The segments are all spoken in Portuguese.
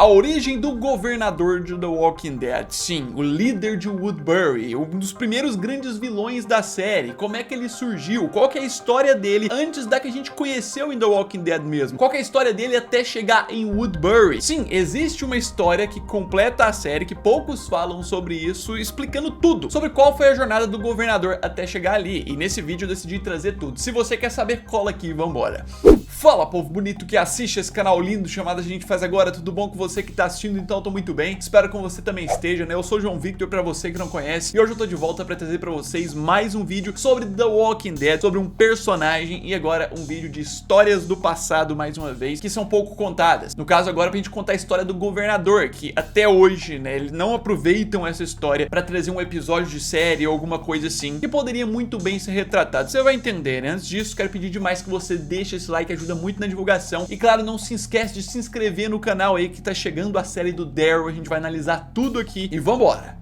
A origem do governador de The Walking Dead. Sim, o líder de Woodbury, um dos primeiros grandes vilões da série. Como é que ele surgiu? Qual que é a história dele antes da que a gente conheceu em The Walking Dead mesmo? Qual que é a história dele até chegar em Woodbury? Sim, existe uma história que completa a série, que poucos falam sobre isso, explicando tudo sobre qual foi a jornada do governador até chegar ali. E nesse vídeo eu decidi trazer tudo. Se você quer saber, cola aqui e vambora. Fala, povo bonito que assiste esse canal lindo chamado A Gente Faz Agora, tudo bom com você que tá assistindo? Então eu tô muito bem, espero que você também esteja, né? Eu sou o João Victor, pra você que não conhece, e hoje eu tô de volta pra trazer pra vocês mais um vídeo sobre The Walking Dead, sobre um personagem, e agora um vídeo de histórias do passado, mais uma vez, que são pouco contadas. No caso agora pra gente contar a história do governador, que até hoje, né, eles não aproveitam essa história pra trazer um episódio de série ou alguma coisa assim, que poderia muito bem ser retratado. Você vai entender, né? Antes disso, quero pedir demais que você deixe esse like, ajuda muito na divulgação. E claro, não se esquece de se inscrever no canal aí que tá chegando a série do Daryl. A gente vai analisar tudo aqui e vambora!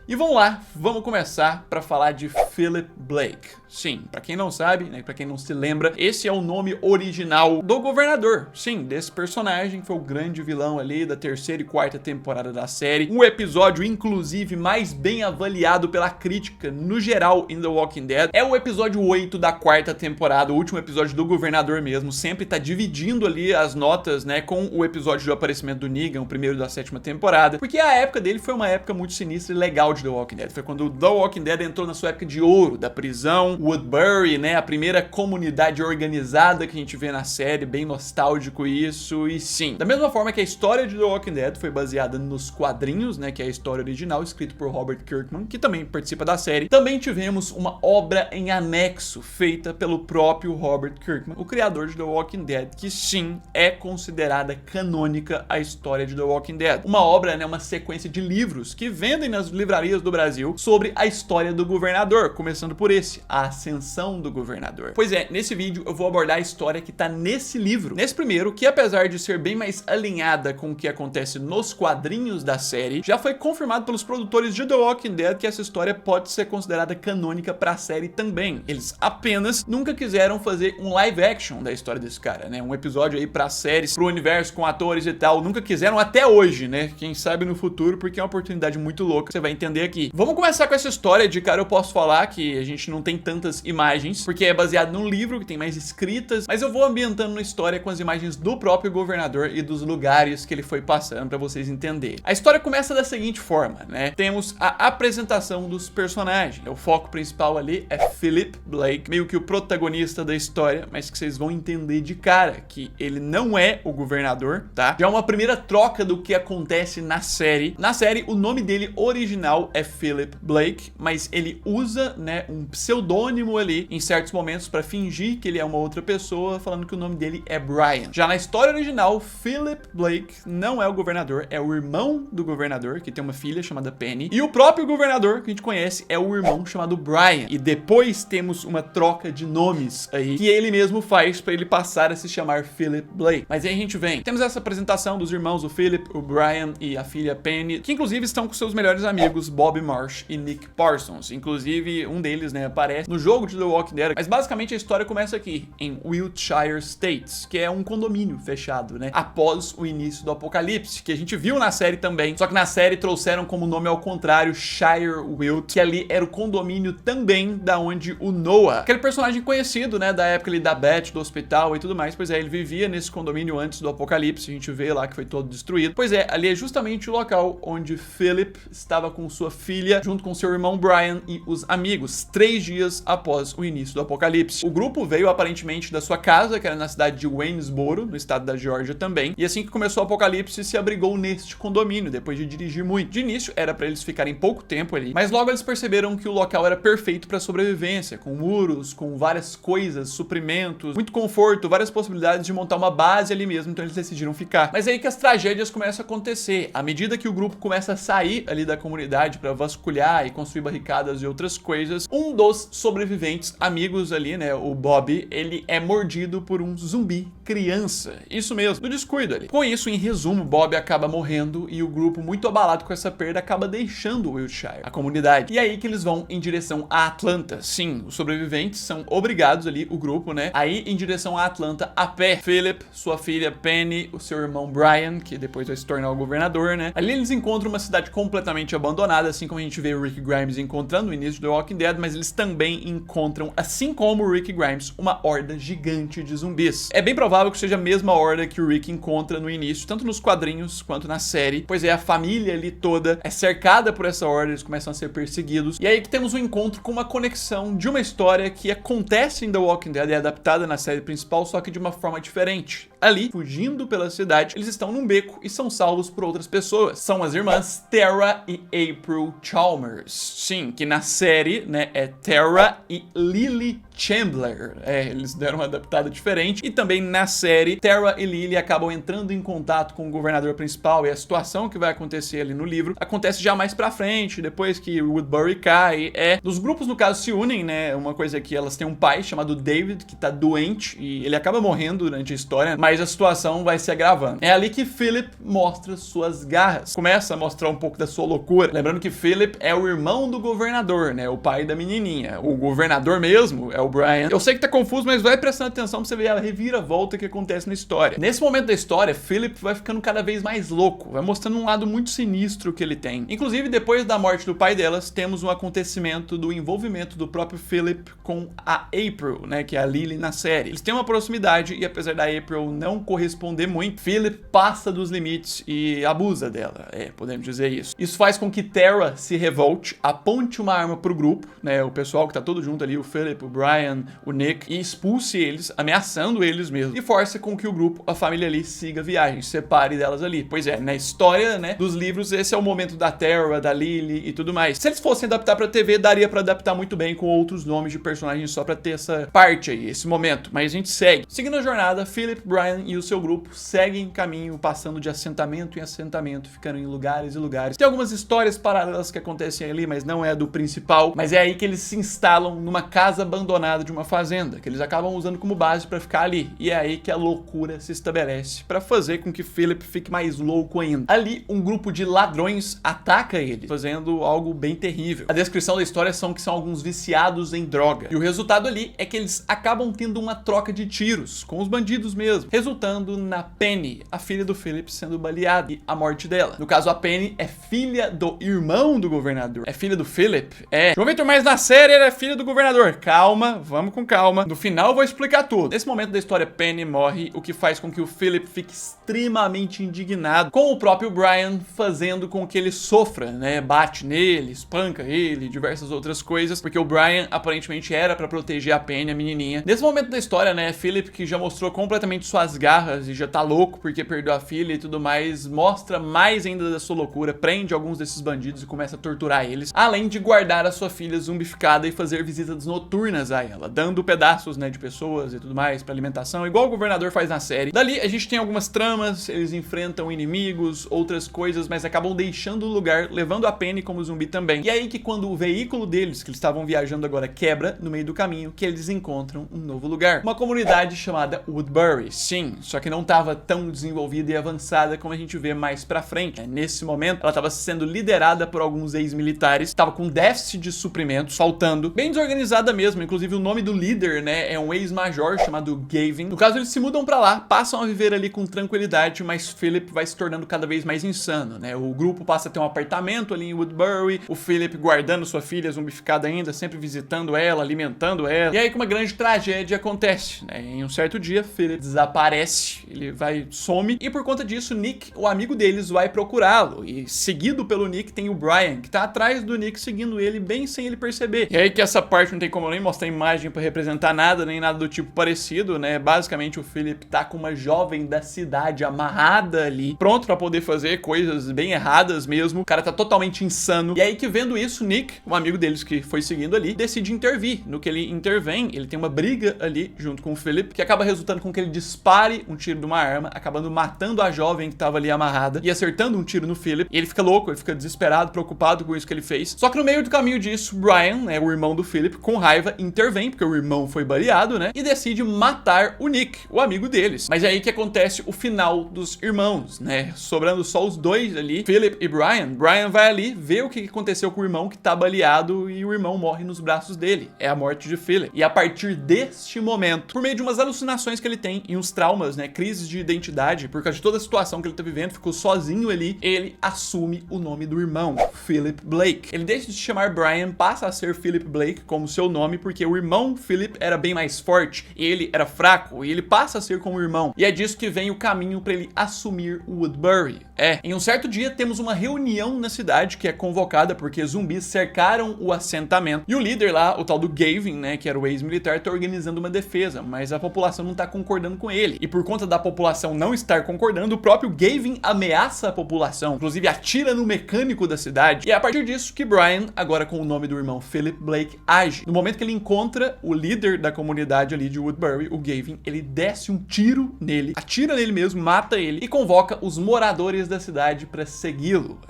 E vamos lá, vamos começar para falar de Philip Blake. Sim, para quem não sabe, né, para quem não se lembra, esse é o nome original do governador. Sim, desse personagem que foi o grande vilão ali da terceira e quarta temporada da série. Um episódio, inclusive, mais bem avaliado pela crítica no geral em The Walking Dead. É o episódio 8 da quarta temporada, o último episódio do governador mesmo. Sempre tá dividindo ali as notas, né, com o episódio do aparecimento do Negan, o primeiro da sétima temporada. Porque a época dele foi uma época muito sinistra e legal de The Walking Dead. Foi quando The Walking Dead entrou na sua época de ouro, da prisão, Woodbury, né, a primeira comunidade organizada que a gente vê na série, bem nostálgico isso, e sim. Da mesma forma que a história de The Walking Dead foi baseada nos quadrinhos, né, que é a história original, escrito por Robert Kirkman, que também participa da série, também tivemos uma obra em anexo, feita pelo próprio Robert Kirkman, o criador de The Walking Dead, que sim, é considerada canônica a história de The Walking Dead. Uma obra, né, uma sequência de livros que vendem nas livrarias do Brasil sobre a história do governador, começando por esse, a ascensão do governador. Pois é, nesse vídeo eu vou abordar a história que tá nesse livro, nesse primeiro, que apesar de ser bem mais alinhada com o que acontece nos quadrinhos da série, já foi confirmado pelos produtores de The Walking Dead que essa história pode ser considerada canônica pra série também. Eles apenas nunca quiseram fazer um live action da história desse cara, né? Um episódio aí pra séries, pro universo com atores e tal, nunca quiseram até hoje, né? Quem sabe no futuro, porque é uma oportunidade muito louca, você vai entender aqui. Vamos começar com essa história. De cara eu posso falar que a gente não tem tantas imagens, porque é baseado num livro que tem mais escritas, mas eu vou ambientando na história com as imagens do próprio governador e dos lugares que ele foi passando pra vocês entenderem. A história começa da seguinte forma, né? Temos a apresentação dos personagens. O foco principal ali é Philip Blake, meio que o protagonista da história, mas que vocês vão entender de cara que ele não é o governador, tá? Já é uma primeira troca do que acontece na série. Na série, o nome dele original é Philip Blake, mas ele usa, né, um pseudônimo ali em certos momentos para fingir que ele é uma outra pessoa, falando que o nome dele é Brian. Já na história original, Philip Blake não é o governador, é o irmão do governador, que tem uma filha chamada Penny, e o próprio governador que a gente conhece é o irmão chamado Brian. E depois temos uma troca de nomes aí que ele mesmo faz para ele passar a se chamar Philip Blake. Mas aí a gente vem, temos essa apresentação dos irmãos, o Philip, o Brian e a filha Penny, que inclusive estão com seus melhores amigos Bob Marsh e Nick Parsons. Inclusive, um deles, né, aparece no jogo de The Walking Dead. Mas basicamente a história começa aqui, em Wiltshire Estates, que é um condomínio fechado, né, após o início do apocalipse, que a gente viu na série também. Só que na série trouxeram como nome ao contrário, Shire Wilt, que ali era o condomínio também da onde o Noah, aquele personagem conhecido, né, da época ali da Beth, do hospital e tudo mais. Pois é, ele vivia nesse condomínio antes do apocalipse. A gente vê lá que foi todo destruído. Pois é, ali é justamente o local onde Philip estava com sua filha, junto com seu irmão Brian e os amigos, 3 dias após o início do apocalipse. O grupo veio aparentemente da sua casa, que era na cidade de Waynesboro, no estado da Geórgia também, e assim que começou o apocalipse se abrigou neste condomínio, depois de dirigir muito. De início era para eles ficarem pouco tempo ali, mas logo eles perceberam que o local era perfeito para sobrevivência, com muros, com várias coisas, suprimentos, muito conforto, várias possibilidades de montar uma base ali mesmo, então eles decidiram ficar. Mas é aí que as tragédias começam a acontecer. À medida que o grupo começa a sair ali da comunidade para vasculhar e construir barricadas e outras coisas, um dos sobreviventes, amigos ali, né, o Bob, ele é mordido por um zumbi criança. Isso mesmo, no descuido ali. Com isso, em resumo, Bob acaba morrendo e o grupo, muito abalado com essa perda, acaba deixando Wiltshire, a comunidade. E aí que eles vão em direção a Atlanta. Sim, os sobreviventes são obrigados ali, o grupo, né, a ir em direção a Atlanta a pé. Philip, sua filha Penny, o seu irmão Brian, que depois vai se tornar o governador, né. Ali eles encontram uma cidade completamente abandonada, assim como a gente vê o Rick Grimes encontrando no início do The Walking Dead, mas eles também encontram, assim como o Rick Grimes, uma horda gigante de zumbis. É bem provável que seja a mesma horda que o Rick encontra no início, tanto nos quadrinhos quanto na série, pois é, a família ali toda é cercada por essa horda, eles começam a ser perseguidos, e aí que temos um encontro com uma conexão de uma história que acontece em The Walking Dead e é adaptada na série principal, só que de uma forma diferente. Ali, fugindo pela cidade, eles estão num beco e são salvos por outras pessoas. São as irmãs Tara e April Chalmers. Sim, que na série, né, é Tara e Lily Chandler. Eles deram uma adaptada diferente. E também na série, Tara e Lily acabam entrando em contato com o governador principal, e a situação que vai acontecer ali no livro acontece já mais pra frente, depois que Woodbury cai. Os grupos, no caso, se unem, né? Uma coisa é que elas têm um pai chamado David, que tá doente, e ele acaba morrendo durante a história, mas a situação vai se agravando. É ali que Philip mostra suas garras, começa a mostrar um pouco da sua loucura. Lembrando que Philip é o irmão do governador, né? O pai da menininha. O governador mesmo é o Brian. Eu sei que tá confuso, mas vai prestando atenção pra você ver a reviravolta que acontece na história. Nesse momento da história, Philip vai ficando cada vez mais louco, vai mostrando um lado muito sinistro que ele tem. Inclusive, depois da morte do pai delas, temos um acontecimento do envolvimento do próprio Philip com a April, né, que é a Lily na série. Eles têm uma proximidade e, apesar da April não corresponder muito, Philip passa dos limites e abusa dela, podemos dizer isso. Isso faz com que Tara se revolte, aponte uma arma pro grupo, né, o pessoal que tá todo junto ali, o Philip, o Brian, o Nick, e expulse eles, ameaçando eles mesmo, e força com que o grupo, a família ali, siga a viagem, separe delas ali. Pois é, na história, né, dos livros, esse é o momento da Tara, da Lily e tudo mais. Se eles fossem adaptar pra TV, daria pra adaptar muito bem com outros nomes de personagens só pra ter essa parte aí, esse momento, mas a gente segue. Seguindo a jornada, Philip, Brian e o seu grupo seguem caminho, passando de assentamento em assentamento, ficando em lugares e lugares. Tem algumas histórias paralelas que acontecem ali, mas não é a do principal, mas é aí que eles se instalam numa casa abandonada de uma fazenda, que eles acabam usando como base pra ficar ali, e é aí que a loucura se estabelece, pra fazer com que Philip fique mais louco ainda. Ali, um grupo de ladrões ataca ele, fazendo algo bem terrível. A descrição da história são que são alguns viciados em droga, e o resultado ali é que eles acabam tendo uma troca de tiros com os bandidos mesmo, resultando na Penny, a filha do Philip, sendo baleada, e a morte dela. No caso, a Penny é filha do irmão do governador. É filha do Philip? João Vitor, mas na série ela é filha do governador. Calma, vamos com calma. No final eu vou explicar tudo. Nesse momento da história, Penny morre, o que faz com que o Philip fique extremamente indignado com o próprio Brian, fazendo com que ele sofra, né? Bate nele, espanca ele, diversas outras coisas, porque o Brian aparentemente era pra proteger a Penny, a menininha. Nesse momento da história, né, Philip, que já mostrou completamente suas garras e já tá louco porque perdeu a filha e tudo mais, mostra mais ainda da sua loucura, prende alguns desses bandidos e começa a torturar eles, além de guardar a sua filha zumbificada e fazer visitas noturnas a ela, dando pedaços, né, de pessoas e tudo mais pra alimentação, igual o governador faz na série. Dali a gente tem algumas tramas, eles enfrentam inimigos, outras coisas, mas acabam deixando o lugar, levando a Penny como zumbi também. E aí que quando o veículo deles, que eles estavam viajando agora, quebra no meio do caminho, que eles encontram um novo lugar, uma comunidade chamada Woodbury. Sim, só que não estava tão desenvolvida e avançada como a gente vê mais pra frente. Nesse momento, ela estava sendo liderada por alguns ex-militares, estava com déficit de suprimentos, faltando, bem desorganizada mesmo. Inclusive o nome do líder, né, é um ex-major chamado Gavin. No caso, eles se mudam pra lá, passam a viver ali com tranquilidade, mas Philip vai se tornando cada vez mais insano, né? O grupo passa a ter um apartamento ali em Woodbury, o Philip guardando sua filha zumbificada ainda, sempre visitando ela, alimentando ela. E aí que uma grande tragédia acontece, né? Em um certo dia, Philip desaparece, ele some, e por conta disso, Nick, o amigo deles, vai procurá-lo, e seguido pelo Nick tem o Brian, que tá atrás do Nick, seguindo ele bem sem ele perceber. E aí que essa parte não tem como nem mostrar imagem pra representar nada, nem nada do tipo parecido, né? Basicamente o Philip tá com uma jovem da cidade amarrada ali, pronto pra poder fazer coisas bem erradas mesmo. O cara tá totalmente insano. E aí que, vendo isso, Nick, um amigo deles que foi seguindo ali, decide intervir. No que ele intervém, ele tem uma briga ali junto com o Philip, que acaba resultando com que ele dispara dispare um tiro de uma arma, acabando matando a jovem que tava ali amarrada e acertando um tiro no Philip. E ele fica louco, ele fica desesperado, preocupado com isso que ele fez. Só que no meio do caminho disso, Brian, né, o irmão do Philip, com raiva, intervém, porque o irmão foi baleado, né, e decide matar o Nick, o amigo deles. Mas é aí que acontece o final dos irmãos, né, sobrando só os dois ali, Philip e Brian. Brian vai ali ver o que aconteceu com o irmão que tá baleado e o irmão morre nos braços dele. É a morte de Philip. E a partir deste momento, por meio de umas alucinações que ele tem e uns traumas, né, crises de identidade, por causa de toda a situação que ele tá vivendo, ficou sozinho ali, ele assume o nome do irmão, Philip Blake. Ele deixa de se chamar Brian, passa a ser Philip Blake como seu nome, porque o irmão Philip era bem mais forte, e ele era fraco, e ele passa a ser como o irmão. E é disso que vem o caminho para ele assumir Woodbury. Em um certo dia temos uma reunião na cidade que é convocada porque zumbis cercaram o assentamento, e o líder lá, o tal do Gavin, né, que era o ex-militar, tá organizando uma defesa, mas a população não tá concordando com ele. E por conta da população não estar concordando, o próprio Gavin ameaça a população, inclusive atira no mecânico da cidade. E é a partir disso que Brian, agora com o nome do irmão Philip Blake, age. No momento que ele encontra o líder da comunidade ali de Woodbury, o Gavin, ele desce um tiro nele, atira nele mesmo, mata ele e convoca os moradores da cidade para segui-lo.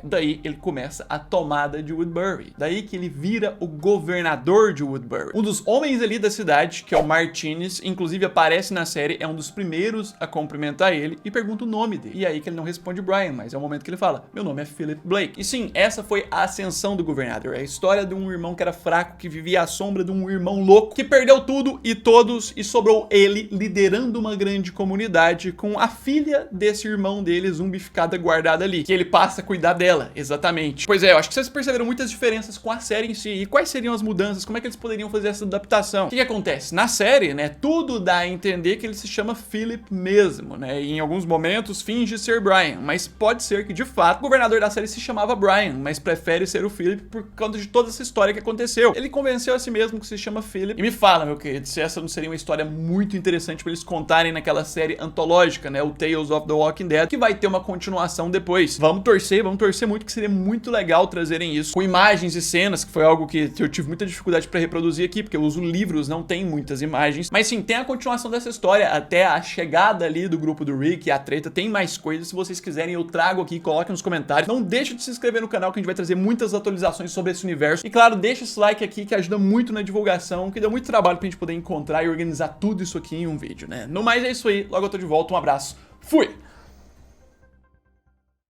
Daí ele começa a tomada de Woodbury. Daí que ele vira o governador de Woodbury. Um dos homens ali da cidade, que é o Martinez, inclusive aparece na série, é um dos primeiros a cumprimentar ele e pergunta o nome dele. E aí que ele não responde Brian, mas é o momento que ele fala: meu nome é Philip Blake. E sim, essa foi a ascensão do governador. É a história de um irmão que era fraco, que vivia à sombra de um irmão louco, que perdeu tudo e todos, e sobrou ele liderando uma grande comunidade com a filha desse irmão dele zumbificada guardada ali, que ele passa a cuidar dela, exatamente. Pois é, eu acho que vocês perceberam muitas diferenças com a série em si. E quais seriam as mudanças? Como é que eles poderiam fazer essa adaptação? O que acontece? Na série, né, tudo dá a entender que ele se chama Philip mesmo, né, e em alguns momentos finge ser Brian, mas pode ser que, de fato, o governador da série se chamava Brian, mas prefere ser o Philip por conta de toda essa história que aconteceu. Ele convenceu a si mesmo que se chama Philip. E me fala, meu querido, se essa não seria uma história muito interessante pra eles contarem naquela série antológica, né, o Tales of the Walking Dead, que vai ter uma continuação depois. Vamos torcer muito, que seria muito legal trazerem isso com imagens e cenas, que foi algo que eu tive muita dificuldade pra reproduzir aqui, porque eu uso livros, não tem muitas imagens. Mas sim, tem a continuação dessa história até a chegada ali do grupo do Rick e a treta. Tem mais coisas, se vocês quiserem eu trago aqui, coloquem nos comentários. Não deixe de se inscrever no canal, que a gente vai trazer muitas atualizações sobre esse universo. E claro, deixa esse like aqui que ajuda muito na divulgação, que dá muito trabalho pra gente poder encontrar e organizar tudo isso aqui em um vídeo, né? No mais é isso aí, logo eu tô de volta, um abraço, fui!